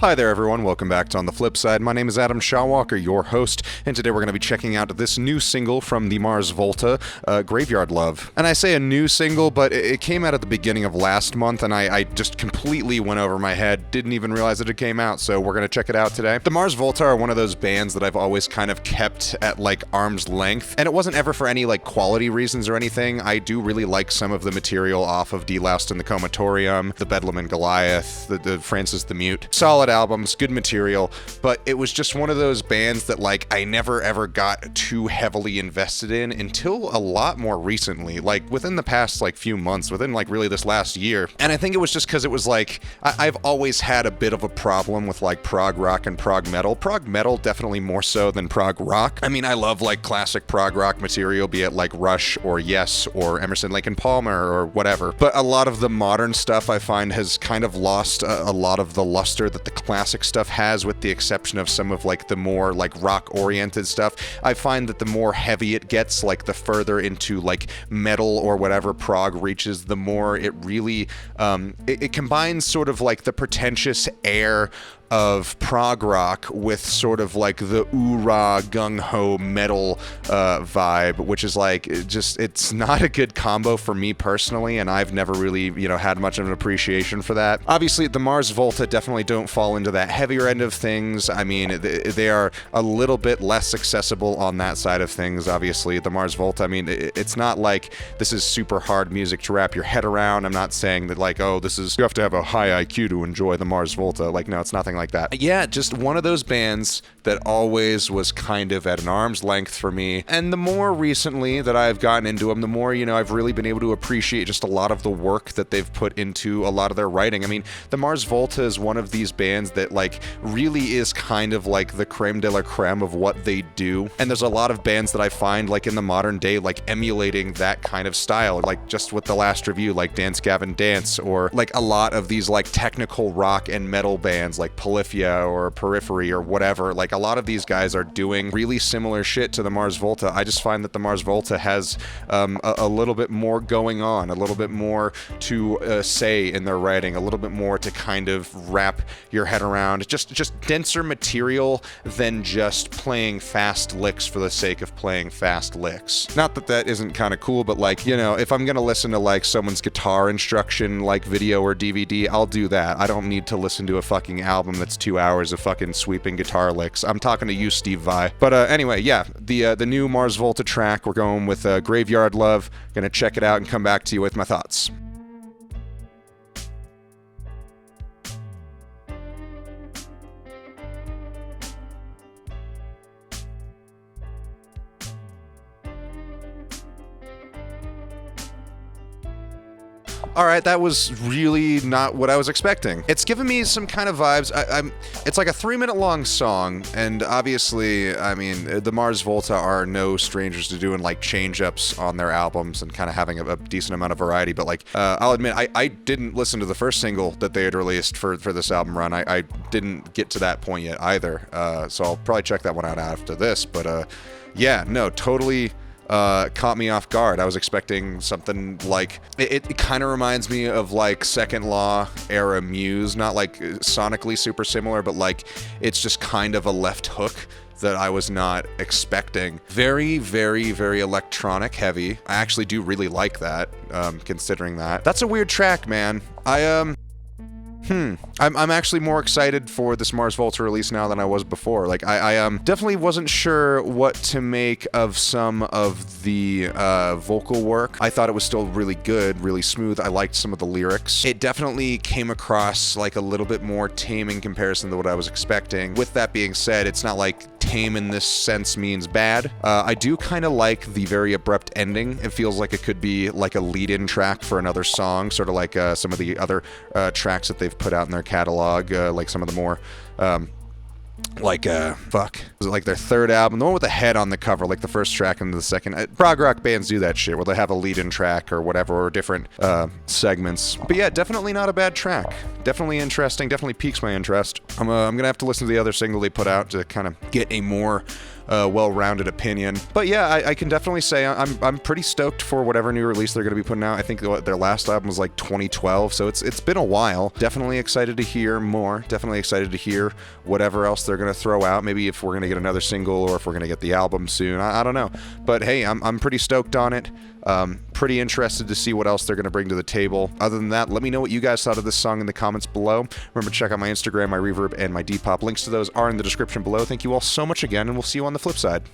Hi there everyone, welcome back to On the Flip Side. My name is Adam Shawwalker, your host, and today we're going to be checking out this new single from the Mars Volta, Graveyard Love. And I say a new single, but it came out at the beginning of last month, and I just completely went over my head, didn't even realize that it came out, so we're going to check it out today. The Mars Volta are one of those bands that I've always kind of kept at like arm's length, and it wasn't ever for any like quality reasons or anything. I do really like some of the material off of Deloused in the Comatorium, the Bedlam and Goliath, the Francis the Mute. Solid albums, good material, but it was just one of those bands that like I never ever got too heavily invested in until a lot more recently, like within the past like few months, within like really this last year. And I think it was just because it was like I've always had a bit of a problem with like prog rock and prog metal. Prog metal definitely more so than prog rock. I mean, I love like classic prog rock material, be it like Rush or Yes or Emerson, Lake and Palmer or whatever, but a lot of the modern stuff I find has kind of lost a lot of the luster that the classic stuff has, with the exception of some of like the more like rock oriented stuff. I find that the more heavy it gets, like the further into like metal or whatever prog reaches, the more it really it combines sort of like the pretentious air of prog rock with sort of like the oorah gung-ho metal vibe, which is like it's not a good combo for me personally, and I've never really had much of an appreciation for that. Obviously the Mars Volta definitely don't fall into that heavier end of things. I mean, they are a little bit less accessible on that side of things. Obviously the Mars Volta, I mean, it's not like this is super hard music to wrap your head around. I'm not saying that like, oh, this is, you have to have a high IQ to enjoy the Mars Volta. Like, no, it's nothing like that. Yeah, just one of those bands that always was kind of at an arm's length for me. And the more recently that I've gotten into them, the more, I've really been able to appreciate just a lot of the work that they've put into a lot of their writing. I mean, the Mars Volta is one of these bands that like really is kind of like the creme de la creme of what they do. And there's a lot of bands that I find like in the modern day, like emulating that kind of style, like just with the last review, like Dance Gavin Dance, or like a lot of these like technical rock and metal bands like Polyphia or Periphery or whatever. Like a lot of these guys are doing really similar shit to the Mars Volta. I just find that the Mars Volta has a little bit more going on, a little bit more to say in their writing, a little bit more to kind of wrap your head around. Just denser material than just playing fast licks for the sake of playing fast licks. Not that that isn't kind of cool, but like, if I'm gonna listen to like someone's guitar instruction like video or DVD, I'll do that. I don't need to listen to a fucking album that's 2 hours of fucking sweeping guitar licks. I'm talking to you, Steve Vai. But anyway, yeah, the new Mars Volta track, we're going with Graveyard Love. Gonna check it out and come back to you with my thoughts. Alright, that was really not what I was expecting. It's given me some kind of vibes. It's like a 3-minute long song, and obviously, I mean, the Mars Volta are no strangers to doing like change-ups on their albums and kind of having a decent amount of variety, but like, I'll admit, I didn't listen to the first single that they had released for this album run. I didn't get to that point yet either, so I'll probably check that one out after this, but yeah, no, totally caught me off guard. I was expecting something like, it kind of reminds me of like Second Law era Muse, not like sonically super similar, but like it's just kind of a left hook that I was not expecting. Very, very, very electronic heavy. I actually do really like that, considering that. That's a weird track, man. I'm actually more excited for this Mars Volta release now than I was before. Like, I definitely wasn't sure what to make of some of the vocal work. I thought it was still really good, really smooth. I liked some of the lyrics. It definitely came across like a little bit more tame in comparison to what I was expecting. With that being said, it's not like tame in this sense means bad. I do kind of like the very abrupt ending. It feels like it could be like a lead-in track for another song, sort of like some of the other tracks that they've put out in their catalog, like some of the more like was it like their third album, the one with the head on the cover, like the first track and the second. Prog rock bands do that shit where they have a lead-in track or whatever, or different segments. But yeah, definitely not a bad track. Definitely interesting, definitely piques my interest. I'm gonna have to listen to the other single they put out to kind of get a more well-rounded opinion. But yeah, I can definitely say I'm pretty stoked for whatever new release they're going to be putting out. I think their last album was like 2012, so it's been a while. Definitely excited to hear more. Definitely excited to hear whatever else they're going to throw out. Maybe if we're going to get another single or if we're going to get the album soon. I don't know. But hey, I'm pretty stoked on it. Pretty interested to see what else they're going to bring to the table. Other than that, let me know what you guys thought of this song in the comments below. Remember to check out my Instagram, my Reverb, and my Depop. Links to those are in the description below. Thank you all so much again, and we'll see you on the flip side.